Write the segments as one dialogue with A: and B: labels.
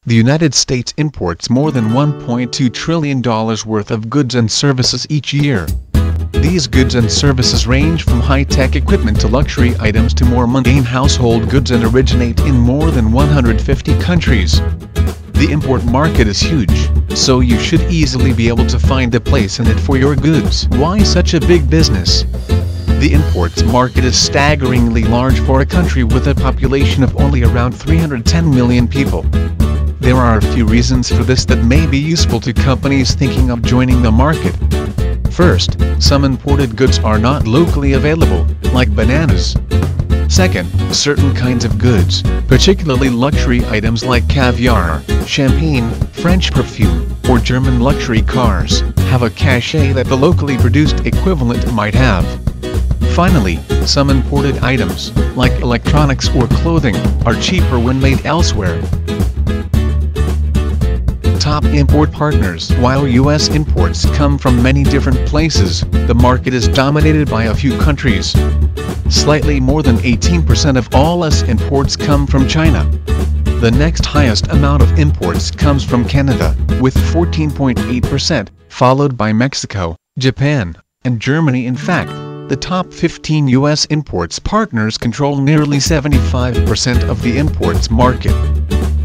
A: The United States imports more than $1.2 trillion worth of goods and services each year. These goods and services range from high-tech equipment to luxury items to more mundane household goods and originate in more than 150 countries. The import market is huge, so you should easily be able to find a place in it for your goods. Why such a big business? The imports market is staggeringly large for a country with a population of only around 310 million people. There are a few reasons for this that may be useful to companies thinking of joining the market. First, some imported goods are not locally available, like bananas. Second, certain kinds of goods, particularly luxury items like caviar, champagne, French perfume, or German luxury cars, have a cachet that the locally produced equivalent might have. Finally, some imported items, like electronics or clothing, are cheaper when made elsewhere. Top import partners. While U.S. imports come from many different places, the market is dominated by a few countries. Slightly more than 18% of all U.S. imports come from China. The next highest amount of imports comes from Canada, with 14.8%, followed by Mexico, Japan, and Germany. In fact, the top 15 U.S. imports partners control nearly 75% of the imports market.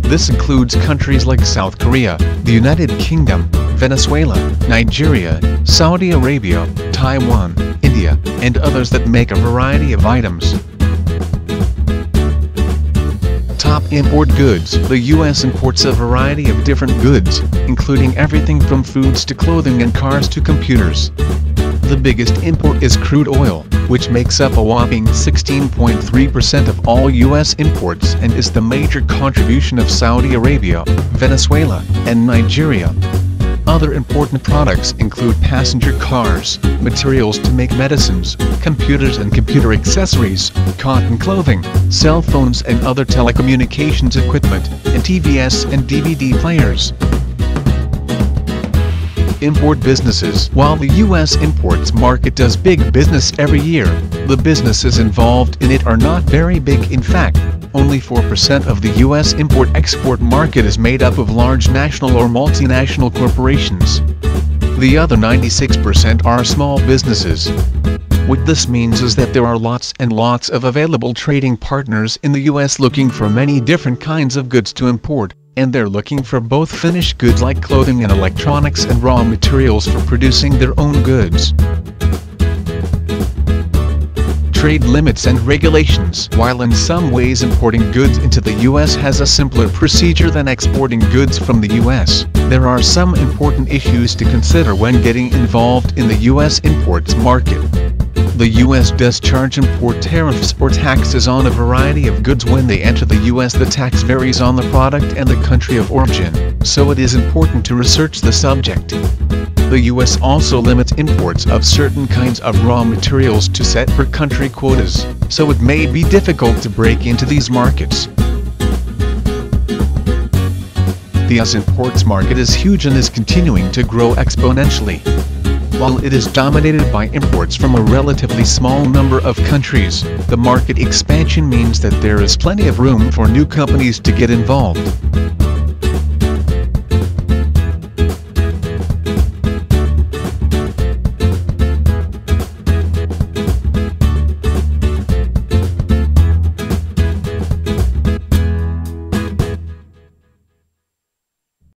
A: This includes countries like South Korea, the United Kingdom, Venezuela, Nigeria, Saudi Arabia, Taiwan, India, and others that make a variety of items. Top import goods. The U.S. imports a variety of different goods, including everything from foods to clothing and cars to computers. The biggest import is crude oil, which makes up a whopping 16.3% of all U.S. imports and is the major contribution of Saudi Arabia, Venezuela, and Nigeria. Other important products include passenger cars, materials to make medicines, computers and computer accessories, cotton clothing, cell phones and other telecommunications equipment, and TVs and DVD players. Import businesses. While the U.S. imports market does big business every year, the businesses involved in it are not very big. In fact, only 4% of the U.S. import-export market is made up of large national or multinational corporations. The other 96% are small businesses. What this means is that there are lots and lots of available trading partners in the U.S. looking for many different kinds of goods to import, and they're looking for both finished goods like clothing and electronics and raw materials for producing their own goods. Trade limits and regulations. While in some ways importing goods into the U.S. has a simpler procedure than exporting goods from the U.S., there are some important issues to consider when getting involved in the U.S. imports market. The U.S. does charge import tariffs or taxes on a variety of goods when they enter the U.S. The tax varies on the product and the country of origin, so it is important to research the subject. The U.S. also limits imports of certain kinds of raw materials to set per country quotas, so it may be difficult to break into these markets. The U.S. imports market is huge and is continuing to grow exponentially. While it is dominated by imports from a relatively small number of countries, the market expansion means that there is plenty of room for new companies to get involved.